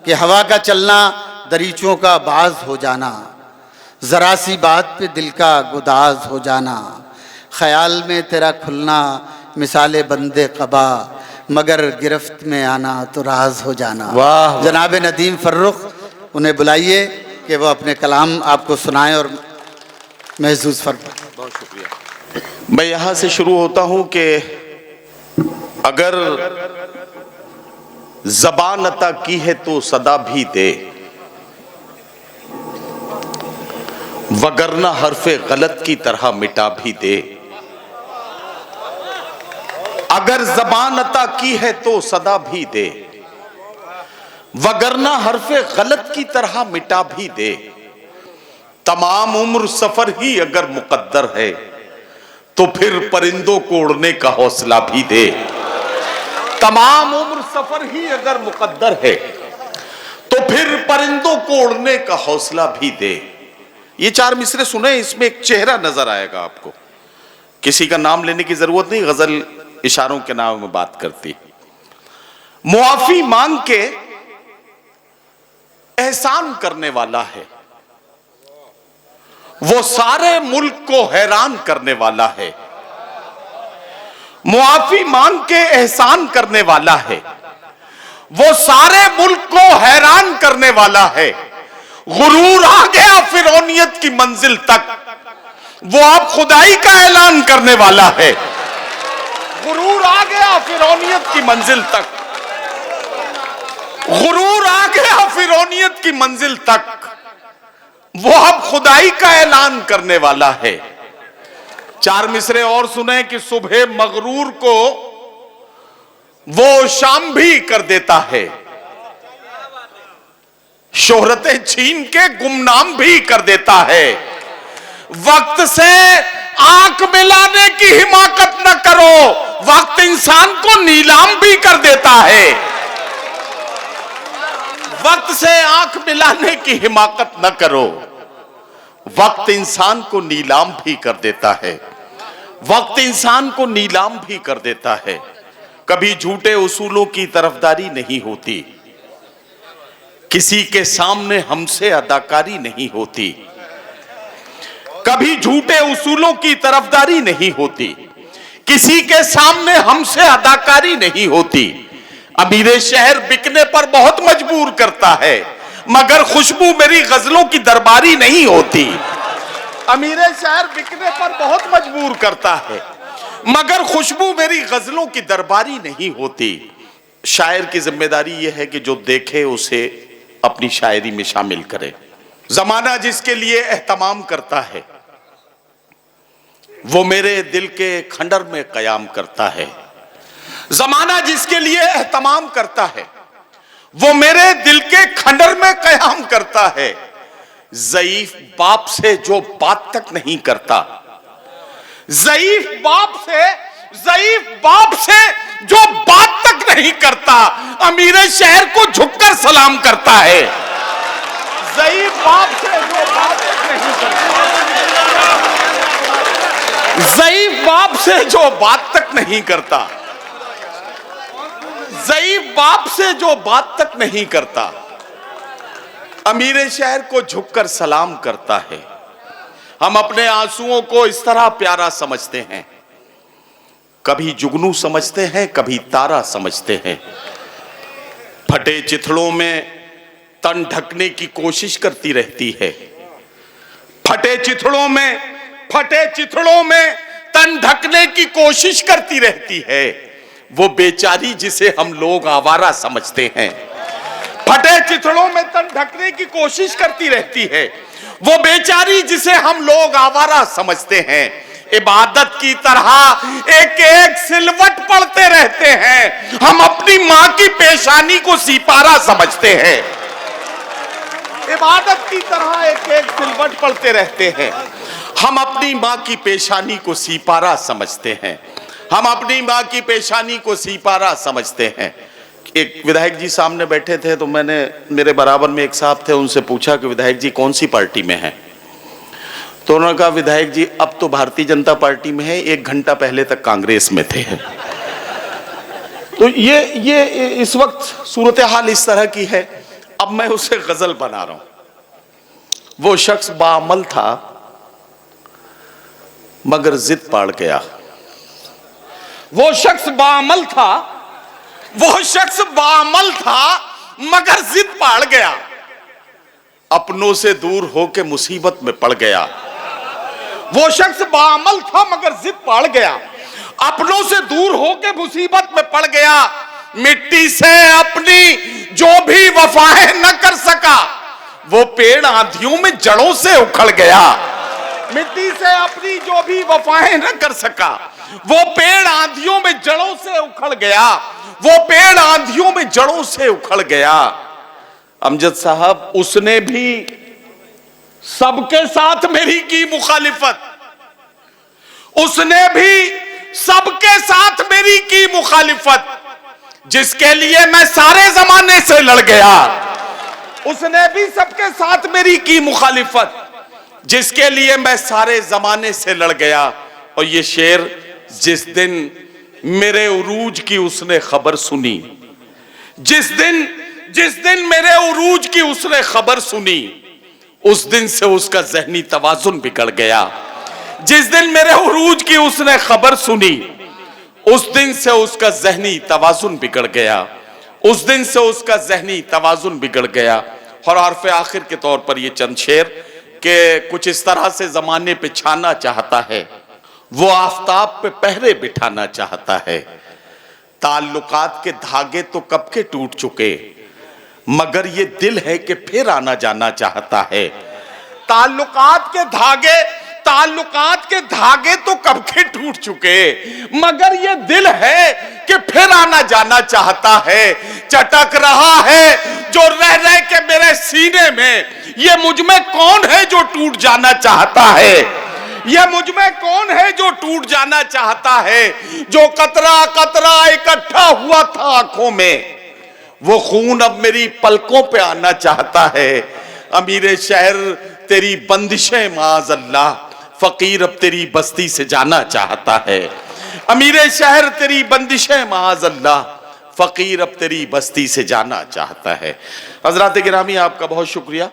कि हवा का चलना दरीचों का बाज हो जाना, ज़रा सी बात पे दिल का गुदाज हो जाना, ख्याल में तेरा खुलना मिसाले बंदे कबा, मगर गिरफ्त में आना तो राज हो जाना। वाह। जनाब नदीम फर्रुख, उन्हें बुलाइए कि वो अपने कलाम आपको सुनाएं और महसूस फरमाएं। बहुत शुक्रिया। मैं यहाँ से शुरू होता हूँ कि अगर ज़बान अता की है तो सदा भी दे, वगरना हरफे गलत की तरह मिटा भी दे। अगर ज़बान अता की है तो सदा भी दे, वगरना हरफे गलत की तरह मिटा भी दे। तमाम उम्र सफर ही अगर मुकद्दर है तो फिर परिंदों को उड़ने का हौसला भी दे। तमाम उम्र सफर ही अगर मुकद्दर है तो फिर परिंदों को उड़ने का हौसला भी दे। ये चार मिसरे सुने, इसमें एक चेहरा नजर आएगा आपको। किसी का नाम लेने की जरूरत नहीं, गजल इशारों के नाम में बात करती। मुआफी मांग के एहसान करने वाला है, वो सारे मुल्क को हैरान करने वाला है। मुआफी मांग के एहसान करने वाला है, वो सारे मुल्क को हैरान करने वाला है। गुरूर आ गया फिरौनियत की मंजिल तक, वो अब खुदाई का ऐलान करने वाला है। गुरूर आ गया फिरौनियत की मंजिल तक, गुरूर आ गया फिरौनियत की मंजिल तक, वो अब खुदाई का ऐलान करने वाला है। चार मिसरे और सुने कि सुबह मगरूर को वो शाम भी कर देता है, शोहरतें छीन के गुमनाम भी कर देता है। वक्त से आंख मिलाने की हिमाकत न करो, वक्त इंसान को नीलाम भी कर देता है। वक्त से आंख मिलाने की हिमाकत न करो, वक्त इंसान को नीलाम भी कर देता है। वक्त इंसान को नीलाम भी कर देता है। कभी झूठे उसूलों की तरफदारी नहीं होती, किसी के सामने हमसे अदाकारी नहीं होती। कभी झूठे उसूलों की तरफदारी नहीं होती, किसी के सामने हमसे अदाकारी नहीं होती। अमीरे शहर बिकने पर बहुत मजबूर करता है, मगर खुशबू मेरी गजलों की दरबारी नहीं होती। अमीरे शहर बिकने पर बहुत मजबूर करता है, मगर खुशबू मेरी गजलों की दरबारी नहीं होती। शायर की जिम्मेदारी यह है कि जो देखे उसे अपनी शायरी में शामिल करे। जमाना जिसके लिए एहतमाम करता है, वो मेरे दिल के खंडर में कयाम करता है। जमाना जिसके लिए एहतमाम करता है, वो मेरे दिल के खंडर में कयाम करता है। ज़ईफ बाप से जो बात तक नहीं करता, ज़ईफ बाप से जो बात तक नहीं करता, अमीरे शहर को झुककर सलाम करता है। ज़ईफ बाप से जो बात तक नहीं करता, ज़ईफ बाप से जो बात तक नहीं करता, ज़ईफ बाप से जो बात तक नहीं करता, अमीरे शहर को झुककर सलाम करता है। हम अपने आंसुओं को इस तरह प्यारा समझते हैं, कभी जुगनू समझते हैं, कभी तारा समझते हैं। फटे चिथड़ों में तन ढकने की कोशिश करती रहती है, फटे चिथड़ों में तन ढकने की कोशिश करती रहती है। वो बेचारी जिसे हम लोग आवारा समझते हैं, फटे चिथड़ों में तन ढकने की कोशिश करती रहती है। वो बेचारी जिसे हम लोग आवारा समझते हैं। इबादत की तरह एक एक सिलवट पढ़ते रहते हैं, हम अपनी माँ की पेशानी को सिपारा समझते हैं। इबादत की तरह एक एक सिलवट पढ़ते रहते हैं, हम अपनी माँ की पेशानी को सिपारा समझते हैं। हम अपनी माँ की पेशानी को सिपारा समझते हैं। एक विधायक जी सामने बैठे थे, तो मैंने, मेरे बराबर में एक साहब थे, उनसे पूछा कि विधायक जी कौन सी पार्टी में हैं? तो उन्होंने कहा विधायक जी अब तो भारतीय जनता पार्टी में है, 1 घंटा पहले तक कांग्रेस में थे। तो ये इस वक्त सूरत हाल इस तरह की है। अब मैं उसे गजल बना रहा हूं। वो शख्स बाअमल था मगर जिद पाड़ गया। वो शख्स बाअमल था, वो शख्स बाअमल था मगर जिद पाड़ गया। अपनों से दूर होके मुसीबत में पड़ गया। वो शख्स बाअमल था मगर जिद पाड़ गया। अपनों से दूर होके मुसीबत में पड़ गया। मिट्टी से अपनी जो भी वफाएं न कर सका, वो पेड़ आंधियों में जड़ों से उखड़ गया। मिट्टी से अपनी जो भी वफाएं न कर सका, वो पेड़ आंधियों में जड़ों से उखड़ गया। वो पेड़ आंधियों में जड़ों से उखड़ गया। अमजद साहब, उसने भी सबके साथ मेरी की मुखालिफत। उसने भी सबके साथ मेरी की मुखालिफत, जिसके लिए मैं सारे जमाने से लड़ गया। उसने भी सबके साथ मेरी की मुखालिफत, जिसके लिए मैं सारे जमाने से लड़ गया। और ये शेर, जिस दिन मेरे उरूज की उसने खबर सुनी, जिस दिन मेरे उरूज की उसने खबर सुनी, उस दिन से उसका ज़हनी तवाज़ुन बिगड़ गया। जिस दिन मेरे उरूज की उसने खबर सुनी, उस दिन से उसका ज़हनी तवाज़ुन बिगड़ गया। उस दिन से उसका ज़हनी तवाज़ुन बिगड़ गया। और हर्फ़ आखिर के तौर पर ये चंद शेर के कुछ इस तरह से ज़माने पे छाना चाहता है, वो आफताब पे पहरे बिठाना चाहता है। ताल्लुकात के धागे तो कब के टूट चुके, मगर ये दिल है कि फिर आना जाना चाहता है। ताल्लुकात के धागे तो कब के टूट चुके, मगर ये दिल है कि फिर आना जाना चाहता है। चटक रहा है जो रह रह के मेरे सीने में, ये मुझ में कौन है जो टूट जाना चाहता है। ये मुझ में कौन है जो टूट जाना चाहता है। जो कतरा कतरा इकट्ठा हुआ था आंखों में, वो खून अब मेरी पलकों पे आना चाहता है। अमीरे शहर तेरी बंदिशें माज़अल्लाह, फकीर अब तेरी बस्ती से जाना चाहता है। अमीरे शहर तेरी बंदिशें माज़अल्लाह, फकीर अब तेरी बस्ती से जाना चाहता है। हजरात गिरामी, आपका बहुत शुक्रिया।